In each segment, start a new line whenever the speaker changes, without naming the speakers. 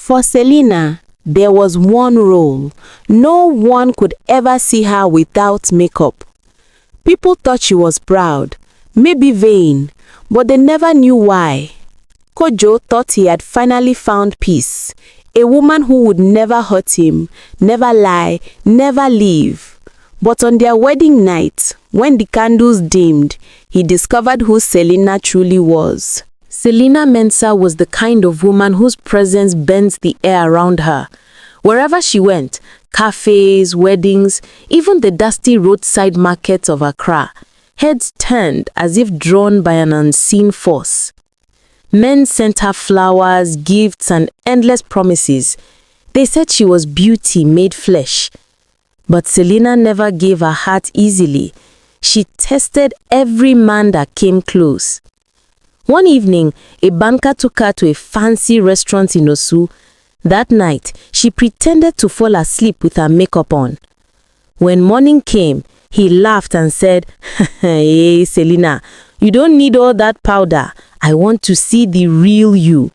For Selena, there was one rule. No one could ever see her without makeup. People thought she was proud, maybe vain, but they never knew why. Kojo thought he had finally found peace, a woman who would never hurt him, never lie, never leave. But on their wedding night, when the candles dimmed, he discovered who Selena truly was. Selena Mensah was the kind of woman whose presence bends the air around her. Wherever she went, cafes, weddings, even the dusty roadside markets of Accra, heads turned as if drawn by an unseen force. Men sent her flowers, gifts, and endless promises. They said she was beauty made flesh. But Selena never gave her heart easily. She tested every man that came close. One evening, a banker took her to a fancy restaurant in Osu. That night, she pretended to fall asleep with her makeup on. When morning came, he laughed and said, "Hey, Selena, you don't need all that powder. I want to see the real you."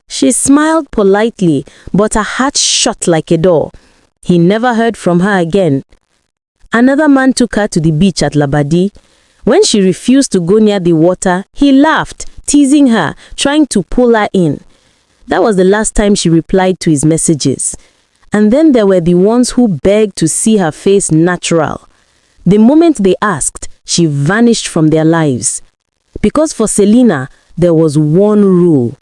She smiled politely, but her heart shut like a door. He never heard from her again. Another man took her to the beach at Labadi. When she refused to go near the water, he laughed, teasing her, trying to pull her in. That was the last time she replied to his messages. And then there were the ones who begged to see her face natural. The moment they asked, she vanished from their lives. Because for Selena, there was one rule.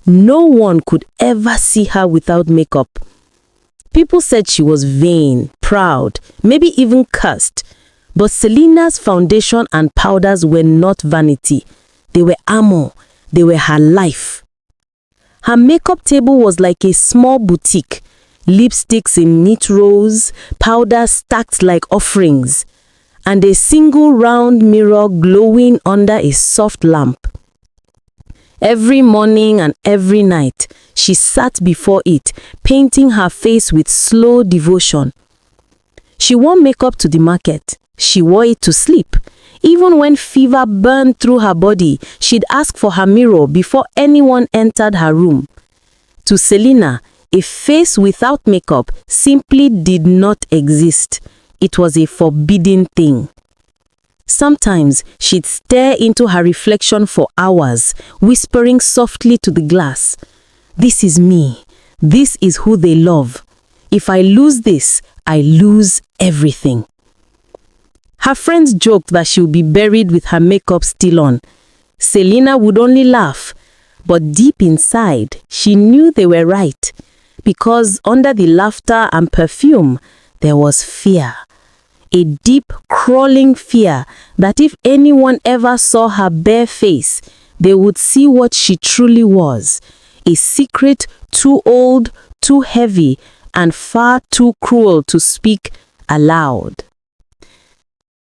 No one could ever see her without makeup. People said she was vain, proud, maybe even cursed. But Selena's foundation and powders were not vanity. They were armor. They were her life. Her makeup table was like a small boutique. Lipsticks in neat rows, powders stacked like offerings, and a single round mirror glowing under a soft lamp. Every morning and every night, she sat before it, painting her face with slow devotion. She wore makeup to the market. She wore it to sleep. Even when fever burned through her body, she'd ask for her mirror before anyone entered her room. To Selena, a face without makeup simply did not exist. It was a forbidden thing. Sometimes she'd stare into her reflection for hours, whispering softly to the glass, "This is me. This is who they love. If I lose this, I lose everything." Her friends joked that she would be buried with her makeup still on. Selena would only laugh, but deep inside, she knew they were right, because under the laughter and perfume, there was fear. A deep, crawling fear that if anyone ever saw her bare face, they would see what she truly was, a secret too old, too heavy, and far too cruel to speak aloud.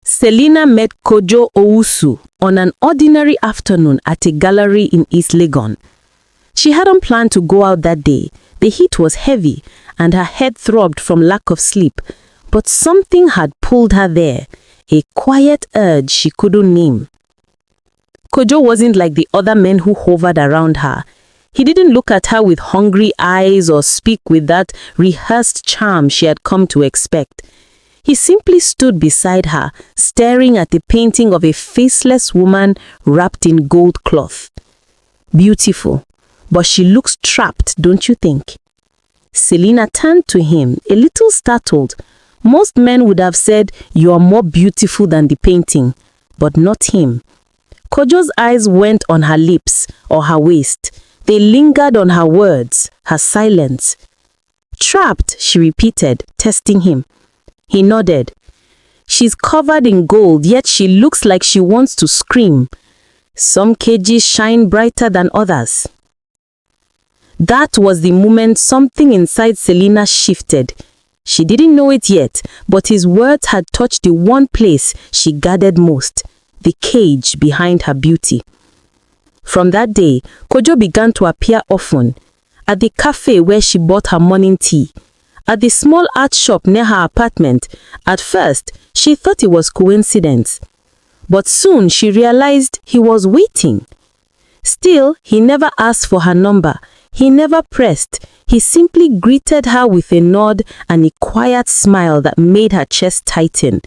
Selena met Kojo Owusu on an ordinary afternoon at a gallery in East Legon. She hadn't planned to go out that day. The heat was heavy and her head throbbed from lack of sleep, but something had pulled her there, a quiet urge she couldn't name. Kojo wasn't like the other men who hovered around her. He didn't look at her with hungry eyes or speak with that rehearsed charm she had come to expect. He simply stood beside her, staring at the painting of a faceless woman wrapped in gold cloth. Beautiful, but she looks trapped, don't you think? Selena turned to him, a little startled. Most men would have said, "You are more beautiful than the painting," but not him. Kojo's eyes went on her lips or her waist. They lingered on her words, her silence. "Trapped," she repeated, testing him. He nodded. "She's covered in gold, yet she looks like she wants to scream. Some cages shine brighter than others." That was the moment something inside Selena shifted. She didn't know it yet, but his words had touched the one place she guarded most, the cage behind her beauty. From that day, Kojo began to appear often, at the cafe where she bought her morning tea, at the small art shop near her apartment. At first, she thought it was coincidence, but soon she realized he was waiting. Still, he never asked for her number. He never pressed. He simply greeted her with a nod and a quiet smile that made her chest tighten.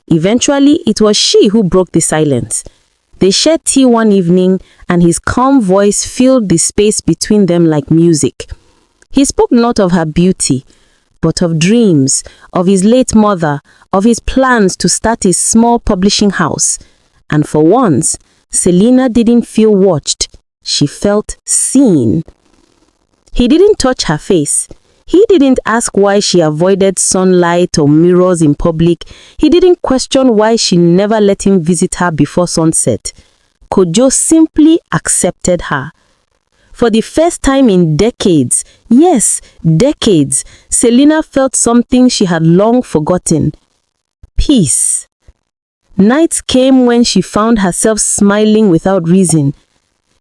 Eventually, it was she who broke the silence. They shared tea one evening, and his calm voice filled the space between them like music. He spoke not of her beauty, but of dreams, of his late mother, of his plans to start a small publishing house. And for once, Selena didn't feel watched. She felt seen. He didn't touch her face. He didn't ask why she avoided sunlight or mirrors in public. He didn't question why she never let him visit her before sunset. Kojo simply accepted her. For the first time in decades, yes, decades, Selena felt something she had long forgotten. Peace. Nights came when she found herself smiling without reason.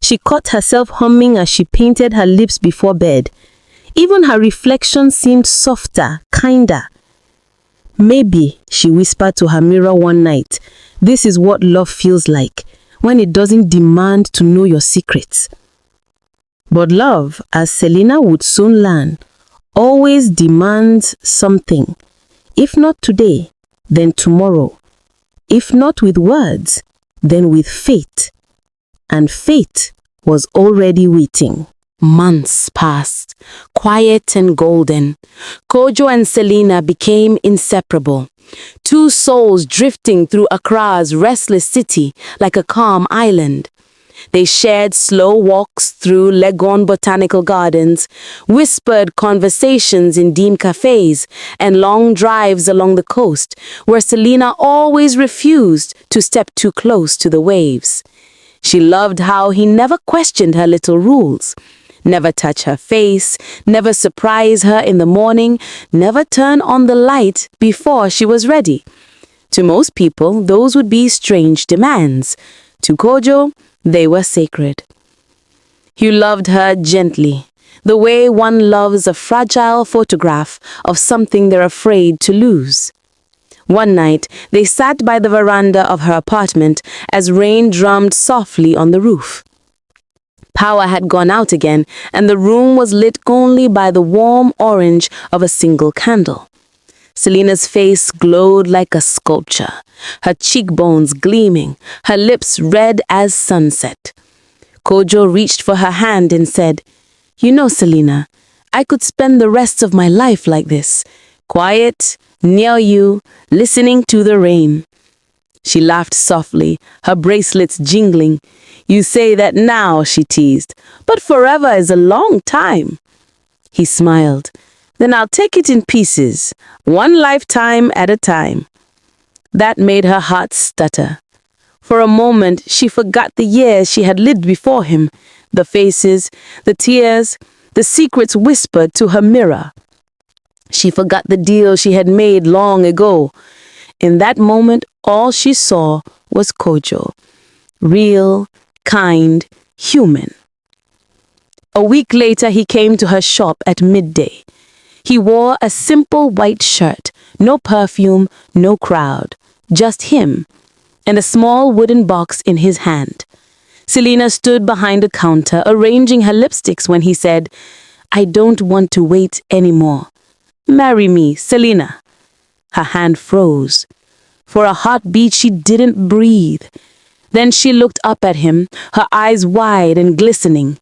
She caught herself humming as she painted her lips before bed. Even her reflection seemed softer, kinder. Maybe, she whispered to her mirror one night, this is what love feels like, when it doesn't demand to know your secrets. But love, as Selena would soon learn, always demands something. If not today, then tomorrow. If not with words, then with fate. And fate was already waiting. Months passed, quiet and golden. Kojo and Selena became inseparable. Two souls drifting through Accra's restless city like a calm island. They shared slow walks through Legon botanical gardens, whispered conversations in dim cafes, and long drives along the coast, where Selena always refused to step too close to the waves. She loved how he never questioned her little rules. Never touch her face, never surprise her in the morning, never turn on the light before she was ready. To most people, those would be strange demands. To Kojo, they were sacred. He loved her gently, the way one loves a fragile photograph of something they're afraid to lose. One night, they sat by the veranda of her apartment as rain drummed softly on the roof. Power had gone out again, and the room was lit only by the warm orange of a single candle. Selena's face glowed like a sculpture, her cheekbones gleaming, her lips red as sunset. Kojo reached for her hand and said, "You know, Selena, I could spend the rest of my life like this, quiet, near you, listening to the rain." She laughed softly, her bracelets jingling. "You say that now," she teased, "but forever is a long time." He smiled. "Then I'll take it in pieces, one lifetime at a time." That made her heart stutter. For a moment, she forgot the years she had lived before him, the faces, the tears, the secrets whispered to her mirror. She forgot the deal she had made long ago. In that moment, all she saw was Kojo. Real, kind, human. A week later, he came to her shop at midday. He wore a simple white shirt, no perfume, no crowd, just him, and a small wooden box in his hand. Selena stood behind the counter, arranging her lipsticks when he said, "I don't want to wait anymore. Marry me, Selena." Her hand froze. For a heartbeat, she didn't breathe. Then she looked up at him, her eyes wide and glistening.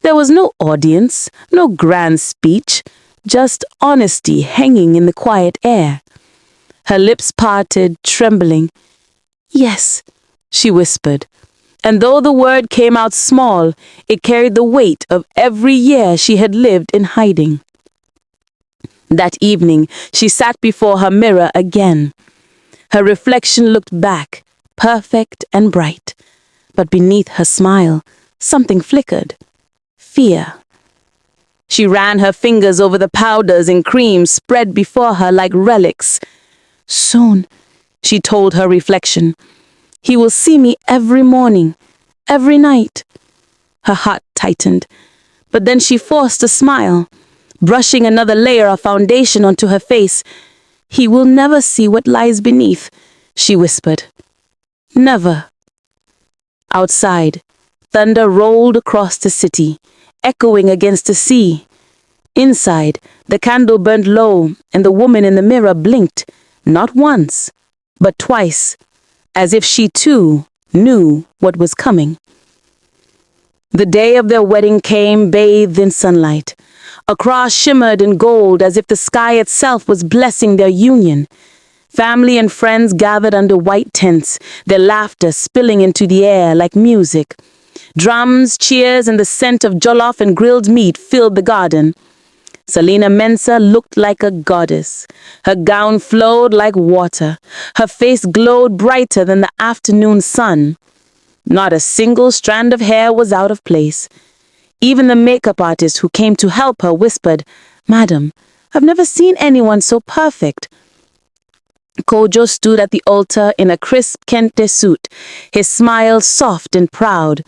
There was no audience, no grand speech, just honesty hanging in the quiet air. Her lips parted, trembling. "Yes," she whispered. And though the word came out small, it carried the weight of every year she had lived in hiding. That evening, she sat before her mirror again. Her reflection looked back, perfect and bright. But beneath her smile, something flickered. Fear. She ran her fingers over the powders and creams spread before her like relics. "Soon," she told her reflection, "he will see me every morning, every night." Her heart tightened, but then she forced a smile, brushing another layer of foundation onto her face. "He will never see what lies beneath," she whispered. "Never." Outside, thunder rolled across the city. echoing against the sea. Inside, the candle burned low, and the woman in the mirror blinked, not once, but twice, as if she too knew what was coming. The day of their wedding came bathed in sunlight. A cross shimmered in gold as if the sky itself was blessing their union. Family and friends gathered under white tents, their laughter spilling into the air like music. Drums, cheers, and the scent of jollof and grilled meat filled the garden. Selena Mensah looked like a goddess. Her gown flowed like water. Her face glowed brighter than the afternoon sun. Not a single strand of hair was out of place. Even the makeup artist who came to help her whispered, "Madam, I've never seen anyone so perfect." Kojo stood at the altar in a crisp kente suit, his smile soft and proud.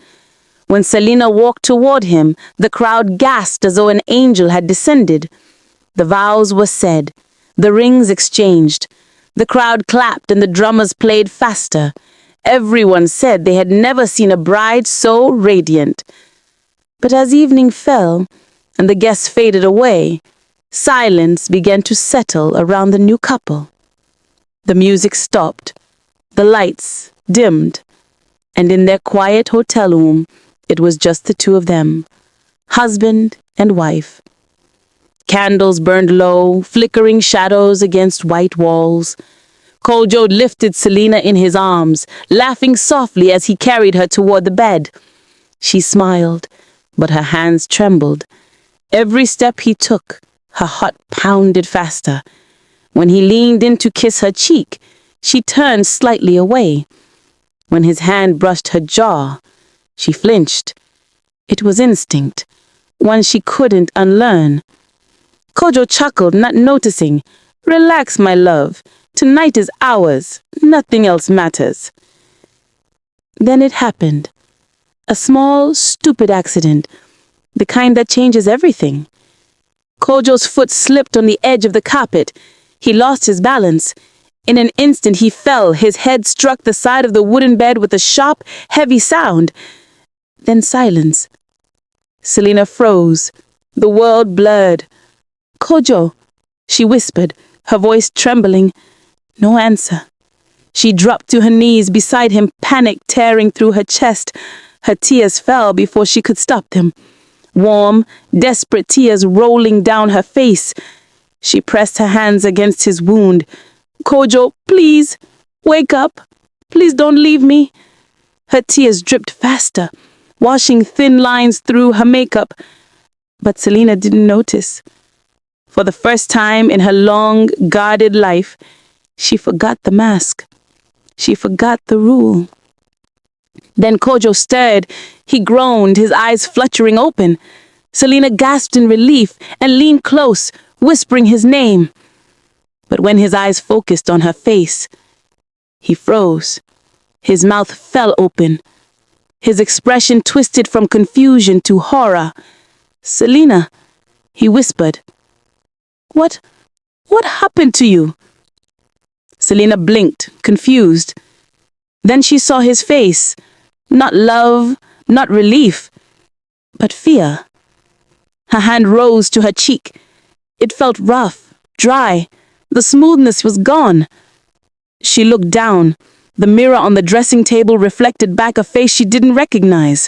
When Selena walked toward him, the crowd gasped as though an angel had descended. The vows were said, the rings exchanged. The crowd clapped and the drummers played faster. Everyone said they had never seen a bride so radiant. But as evening fell and the guests faded away, silence began to settle around the new couple. The music stopped, the lights dimmed, and in their quiet hotel room, it was just the two of them, husband and wife. Candles burned low, flickering shadows against white walls. Kojo lifted Selena in his arms, laughing softly as he carried her toward the bed. She smiled, but her hands trembled. Every step he took, her heart pounded faster. When he leaned in to kiss her cheek, she turned slightly away. When his hand brushed her jaw, she flinched. It was instinct, one she couldn't unlearn. Kojo chuckled, not noticing. "Relax, my love. Tonight is ours. Nothing else matters." Then it happened. A small, stupid accident, the kind that changes everything. Kojo's foot slipped on the edge of the carpet. He lost his balance. In an instant he fell. His head struck the side of the wooden bed with a sharp, heavy sound. Then silence. Selena froze. The world blurred. "Kojo," she whispered, her voice trembling. No answer. She dropped to her knees beside him, panic tearing through her chest. Her tears fell before she could stop them. Warm, desperate tears rolling down her face. She pressed her hands against his wound. "Kojo, please, wake up. Please don't leave me." Her tears dripped faster, washing thin lines through her makeup. But Selena didn't notice. For the first time in her long, guarded life, she forgot the mask. She forgot the rule. Then Kojo stirred. He groaned, his eyes fluttering open. Selena gasped in relief and leaned close, whispering his name. But when his eyes focused on her face, he froze. His mouth fell open. His expression twisted from confusion to horror. "Selena," he whispered. What happened to you?" Selena blinked, confused. Then she saw his face. Not love, not relief, but fear. Her hand rose to her cheek. It felt rough, dry. The smoothness was gone. She looked down. The mirror on the dressing table reflected back a face she didn't recognize.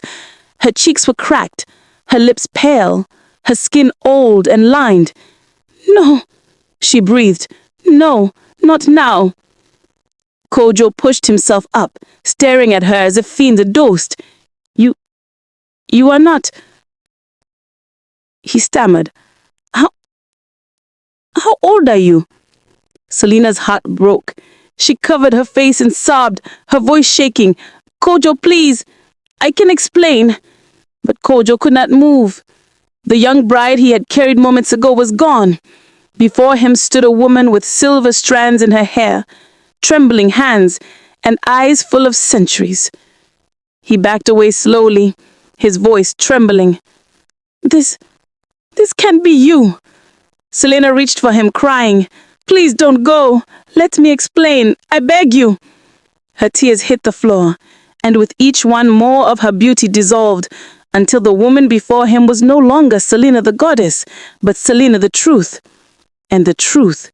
Her cheeks were cracked, her lips pale, her skin old and lined. "No," she breathed. "No, not now." Kojo pushed himself up, staring at her as if fiend endorsed. You are not..." He stammered. How old are you?" Selena's heart broke. She covered her face and sobbed, her voice shaking. "Kojo, please, I can explain." But Kojo could not move. The young bride he had carried moments ago was gone. Before him stood a woman with silver strands in her hair, trembling hands, and eyes full of centuries. He backed away slowly, his voice trembling. This can't be you." Selena reached for him, crying, "Please don't go. Let me explain. I beg you." Her tears hit the floor, and with each one more of her beauty dissolved. until the woman before him was no longer Selena the goddess, but Selena the truth. And the truth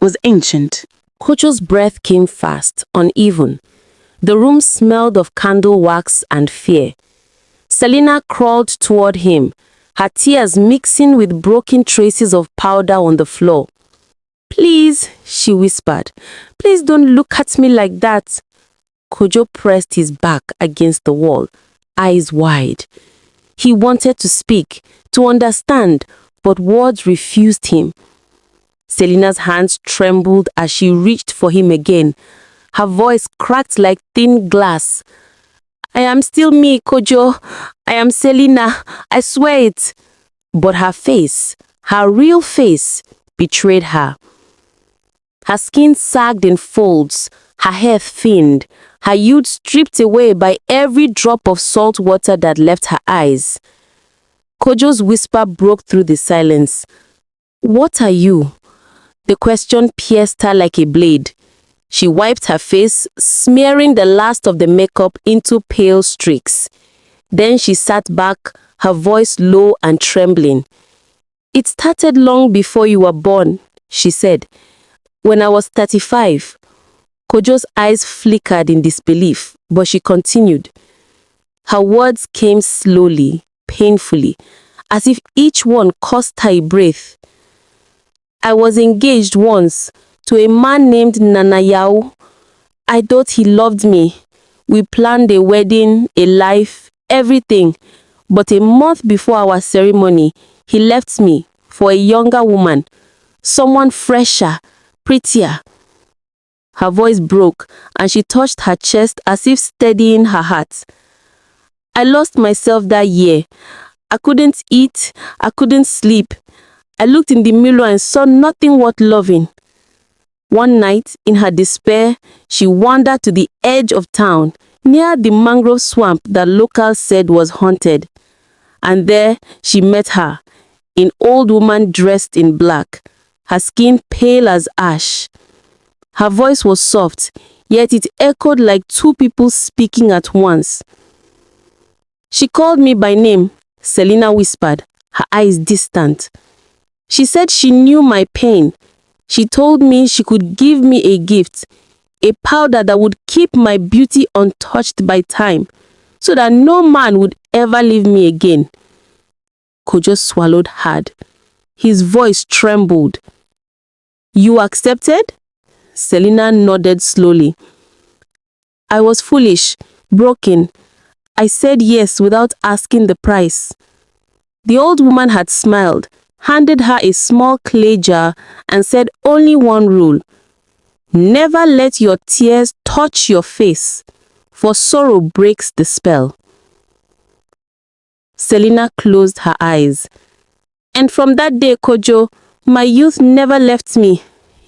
was ancient.
Kojo's breath came fast, uneven. The room smelled of candle wax and fear. Selena crawled toward him, her tears mixing with broken traces of powder on the floor. "Please," she whispered, "please don't look at me like that." Kojo pressed his back against the wall, eyes wide. He wanted to speak, to understand, but words refused him. Selena's hands trembled as she reached for him again. Her voice cracked like thin glass. "I am still me, Kojo. I am Selena. I swear it." But her face, her real face, betrayed her. Her skin sagged in folds, her hair thinned, her youth stripped away by every drop of salt water that left her eyes. Kojo's whisper broke through the silence. "What are you?" The question pierced her like a blade. She wiped her face, smearing the last of the makeup into pale streaks. Then she sat back, her voice low and trembling. "It started long before you were born," she said. "When I was 35. Kojo's eyes flickered in disbelief, but she continued. Her words came slowly, painfully, as if each one cost her a breath. "I was engaged once to a man named Nanayao. I thought he loved me. We planned a wedding, a life, everything. But a month before our ceremony, he left me for a younger woman, someone fresher, prettier." Her voice broke, and she touched her chest as if steadying her heart. "I lost myself that year. I couldn't eat, I couldn't sleep. I looked in the mirror and saw nothing worth loving." One night, in her despair, she wandered to the edge of town, near the mangrove swamp that locals said was haunted. And there she met her, an old woman dressed in black, her skin pale as ash. Her voice was soft, yet it echoed like two people speaking at once. "She called me by name," Selena whispered, her eyes distant. "She said she knew my pain. She told me she could give me a gift, a powder that would keep my beauty untouched by time, so that no man would ever leave me again." Kojo swallowed hard. His voice trembled. "You accepted?" Selena nodded slowly. "I was foolish, broken. I said yes without asking the price." The old woman had smiled, handed her a small clay jar, and said only one rule: "Never let your tears touch your face, for sorrow breaks the spell." Selena closed her eyes. "And from that day, Kojo, my youth never left me.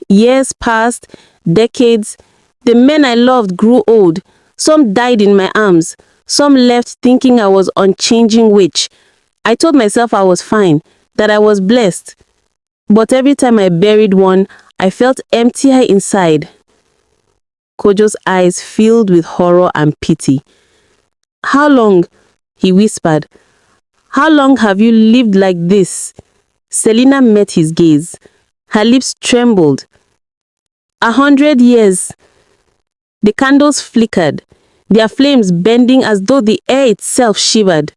Years passed, decades. The men I loved grew old. Some died in my arms. Some left thinking I was unchanging witch. I told myself I was fine, that I was blessed. But every time I buried one, I felt emptier inside." Kojo's eyes filled with horror and pity. "How long?" he whispered. "How long have you lived like this?" Selena met his gaze. Her lips trembled. 100 years. The candles flickered, their flames bending as though the air itself shivered.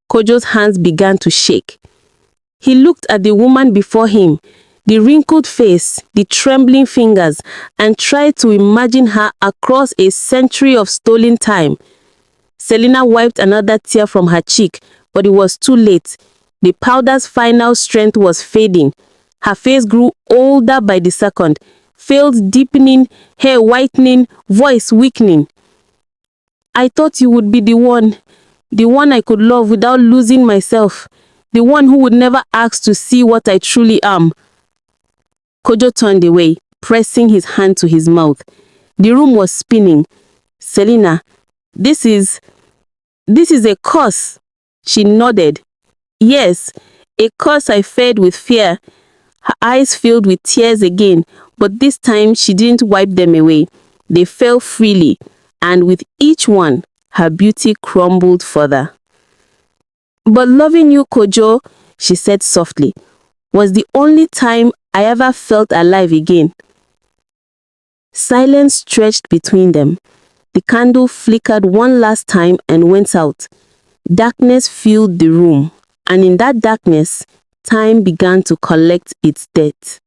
Kojo's hands began to shake. He looked at the woman before him, the wrinkled face, the trembling fingers, and tried to imagine her across a century of stolen time. Selena wiped another tear from her cheek, but it was too late. The powder's final strength was fading. Her face grew older by the second, veils deepening, hair whitening, voice weakening. "I thought you would be the one I could love without losing myself, the one who would never ask to see what I truly am." Kojo turned away, pressing his hand to his mouth. The room was spinning. "Selena, this is a curse." She nodded. "Yes, a curse I fed with fear." Her eyes filled with tears again, but this time she didn't wipe them away. They fell freely, and with each one, her beauty crumbled further. But loving you, Kojo, she said softly, was the only time I ever felt alive again. Silence stretched between them. The candle flickered one last time and went out. Darkness filled the room, and in that darkness, time began to collect its debt.